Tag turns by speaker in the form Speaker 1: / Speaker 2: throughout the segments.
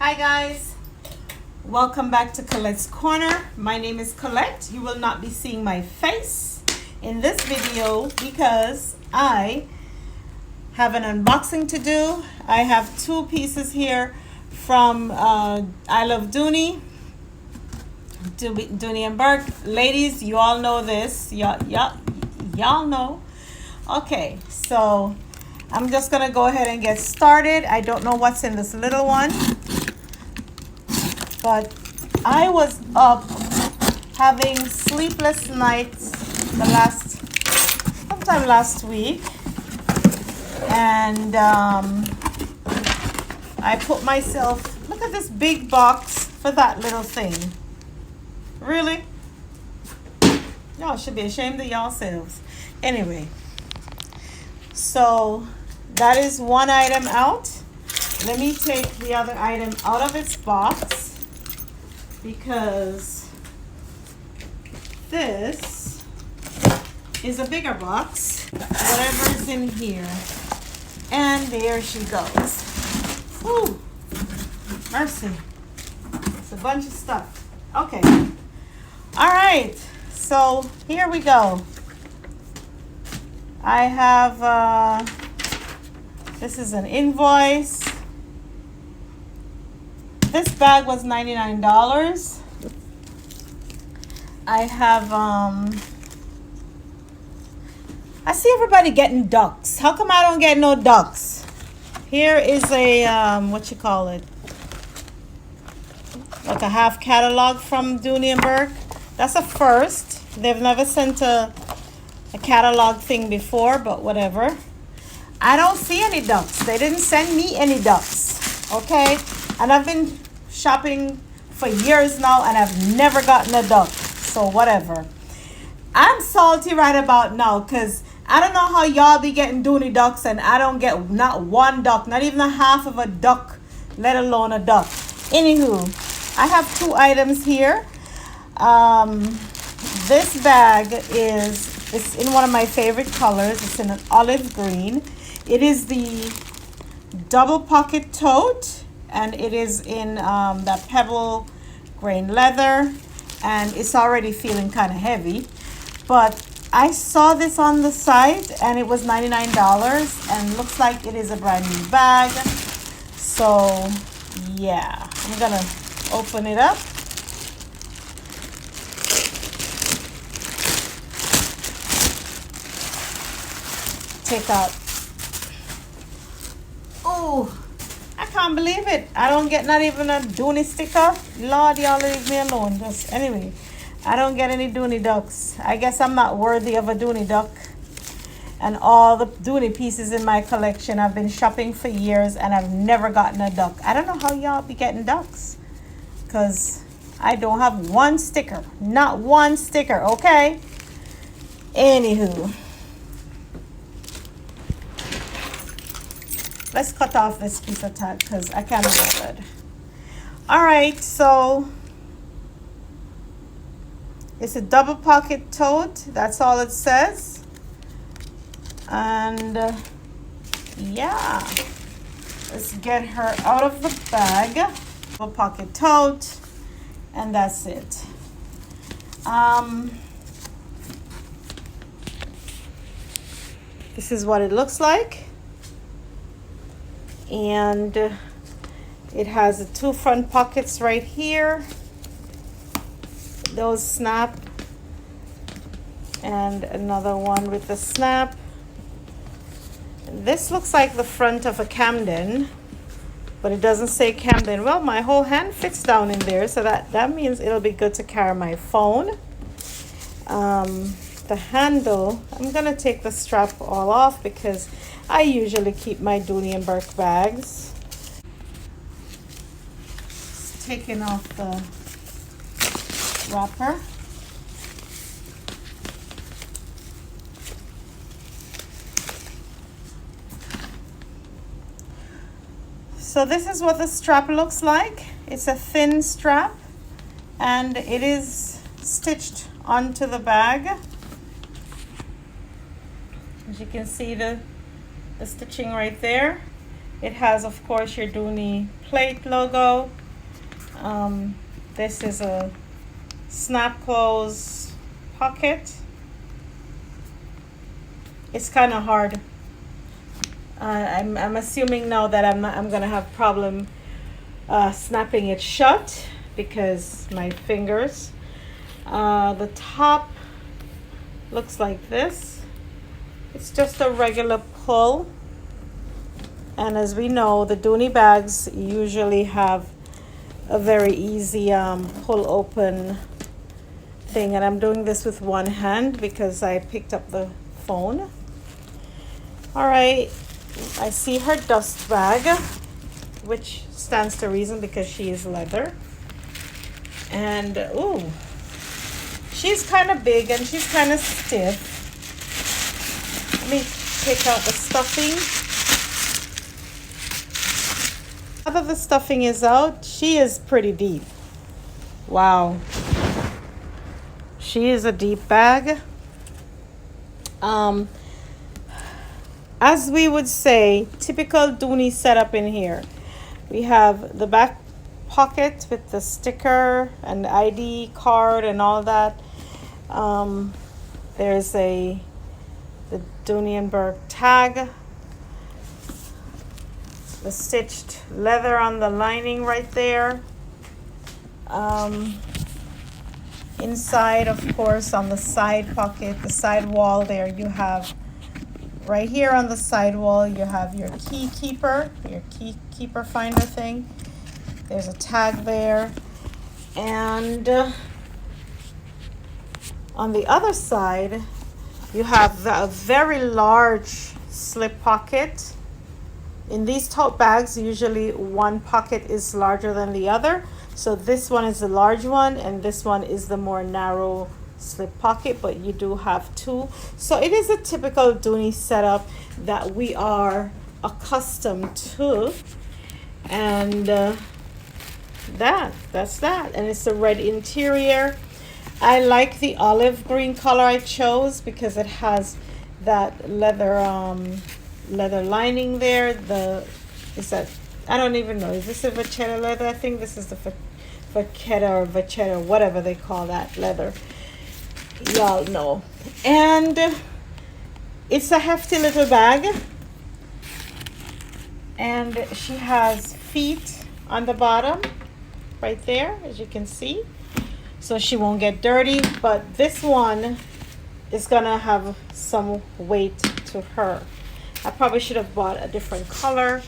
Speaker 1: Hi guys, welcome back to Colette's Corner. My name is Colette. You will not be seeing my face in this video because I have an unboxing to do. I have two pieces here from I Love Dooney and Bourke. Ladies, you all know this. Y'all know. Okay, so I'm just gonna go ahead and get started. I don't know what's in this little one, but I was up having sleepless nights sometime last week, and I put myself, look at this big box for that little thing. Really? Y'all should be ashamed of yourselves. Anyway, so that is one item out. Let me take the other item out of its box, because this is a bigger box, whatever is in here. And there she goes. Whew, mercy. It's a bunch of stuff. Okay. All right, so here we go. I have, this is an invoice. This bag was $99. I have, I see everybody getting ducks. How come I don't get no ducks? Here is a, what you call it? Like a half catalog from Dooney and Bourke. That's a first. They've never sent a catalog thing before, but whatever. I don't see any ducks. They didn't send me any ducks. Okay? And I've been shopping for years now and I've never gotten a duck. So whatever. I'm salty right about now because I don't know how y'all be getting Dooney ducks and I don't get not one duck, not even a half of a duck, let alone a duck. Anywho, I have two items here. This bag it's in one of my favorite colors. It's in an olive green. It is the double pocket tote, and it is in that pebble grain leather, and it's already feeling kind of heavy. But I saw this on the site and it was $99, and looks like it is a brand new bag. So yeah, I'm gonna open it up. Take out. Oh, I can't believe it. I don't get not even a Dooney sticker. Lord, y'all leave me alone. Just anyway, I don't get any Dooney ducks. I guess I'm not worthy of a Dooney duck. And all the Dooney pieces in my collection, I've been shopping for years and I've never gotten a duck. I don't know how y'all be getting ducks, because I don't have one sticker. Not one sticker, okay? Anywho, let's cut off this piece of tag because I can't be bothered. All right, so it's a double pocket tote. That's all it says. And yeah, let's get her out of the bag. Double pocket tote, and that's it. This is what it looks like. And it has the two front pockets right here. Those snap, and another one with the snap. This looks like the front of a Camden, but it doesn't say Camden. Well, my whole hand fits down in there, so that means it'll be good to carry my phone. The handle, I'm gonna take the strap all off because I usually keep my Dooney and Bourke bags. Just taking off the wrapper. So this is what the strap looks like. It's a thin strap and it is stitched onto the bag. As you can see, the stitching right there. It has, of course, your Dooney plate logo. This is a snap close pocket. It's kind of hard. I'm assuming now that I'm gonna have problem snapping it shut because my fingers. The top looks like this. It's just a regular pull, and as we know, the Dooney bags usually have a very easy pull open thing, and I'm doing this with one hand because I picked up the phone. All right, I see her dust bag, which stands to reason because she is leather. And ooh, she's kind of big and she's kind of stiff. Let me take out the stuffing. Now that the stuffing is out, she is pretty deep. Wow. She is a deep bag. As we would say, typical Dooney setup in here. We have the back pocket with the sticker and ID card and all that. There's the Dooney and Bourke tag. The stitched leather on the lining right there. Inside, of course, on the side pocket, the side wall there, you have right here on the side wall, you have your key keeper, your key keeper finder thing. There's a tag there. And on the other side, you have a very large slip pocket. In these tote bags, usually one pocket is larger than the other. So this one is the large one, and this one is the more narrow slip pocket, but you do have two. So it is a typical Dooney setup that we are accustomed to. And that's that. And it's a red interior. I like the olive green color I chose because it has that leather lining there. I don't even know, is this a vachetta leather? I think this is the vachetta, whatever they call that leather. Y'all know. And it's a hefty little bag. And she has feet on the bottom right there, as you can see. So she won't get dirty, but this one is gonna have some weight to her. I probably should have bought a different color,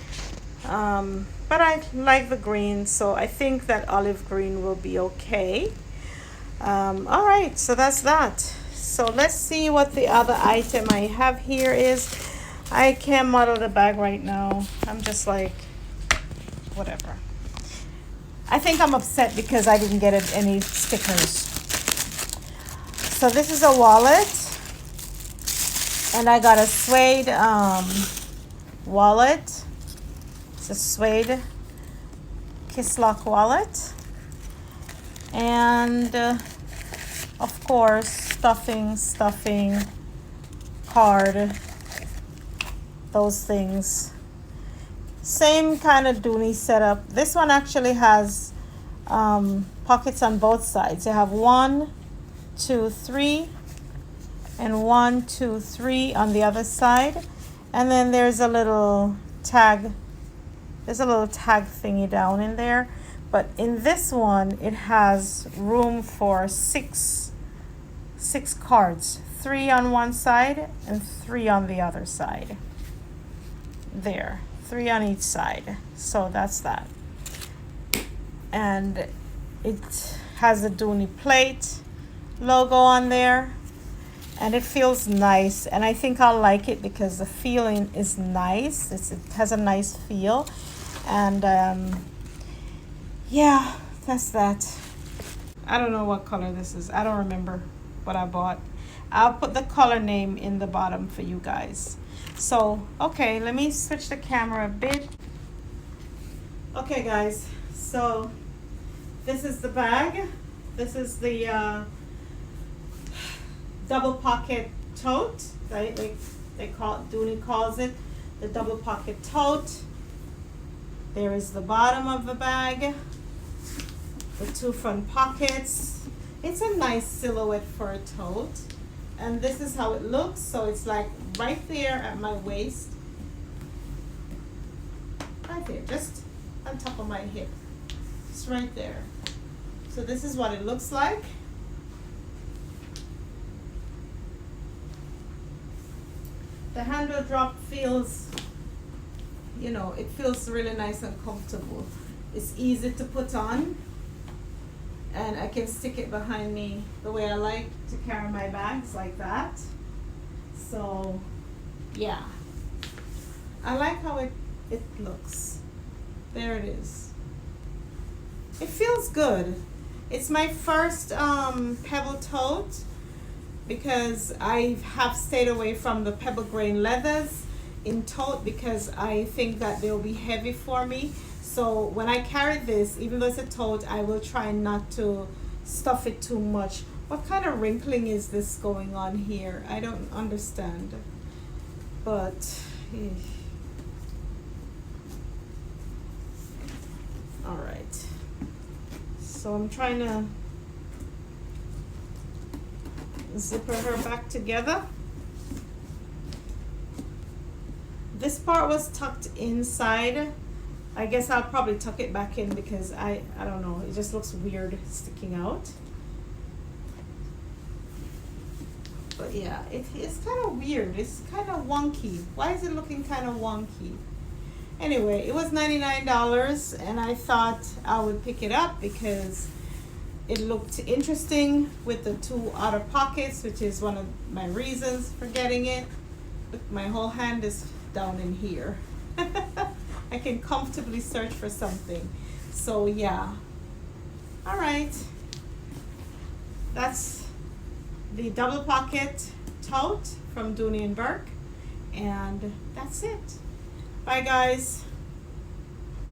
Speaker 1: but I like the green, so I think that olive green will be okay. All right, so that's that. So let's see what the other item I have here is. I can't model the bag right now. I'm just like, whatever. I think I'm upset because I didn't get any stickers. So this is a wallet. And I got a suede wallet. It's a suede kiss lock wallet. And of course, stuffing, card, those things. Same kind of Dooney setup. This one actually has pockets on both sides. You have 1, 2, 3. And 1, 2, 3 on the other side. And then there's a little tag. There's a little tag thingy down in there. But in this one, it has room for six cards. 3 on one side and 3 on the other side. There. 3 on each side. So that's that. And it has a Dooney plate logo on there. And it feels nice, and I think I'll like it because the feeling is nice. It has a nice feel, and yeah, that's that. I don't know what color this is. I don't remember what I bought. I'll put the color name in the bottom for you guys. So, okay, let me switch the camera a bit. Okay, guys, so this is the bag. This is the double pocket tote. They call it, Dooney calls it the double pocket tote. There is the bottom of the bag, the 2 front pockets. It's a nice silhouette for a tote. And this is how it looks. So it's like right there at my waist. Right there, just on top of my hip. It's right there. So this is what it looks like. The handle drop feels, you know, it feels really nice and comfortable. It's easy to put on, and I can stick it behind me the way I like to carry my bags, like that. So yeah, I like how it looks. There it is. It feels good. It's my first pebble tote, because I have stayed away from the pebble grain leathers in tote because I think that they'll be heavy for me. So when I carry this, even though it's a tote, I will try not to stuff it too much. What kind of wrinkling is this going on here? I don't understand. But all right. So I'm trying to zipper her back together. This part was tucked inside. I guess I'll probably tuck it back in because I don't know, it just looks weird sticking out. But yeah, it's kind of weird. It's kind of wonky. Why is it looking kind of wonky? Anyway, it was $99 and I thought I would pick it up because it looked interesting with the 2 outer pockets, which is one of my reasons for getting it. Look, my whole hand is down in here. I can comfortably search for something. So yeah. All right. That's the double pocket tote from Dooney and Bourke. And that's it. Bye guys.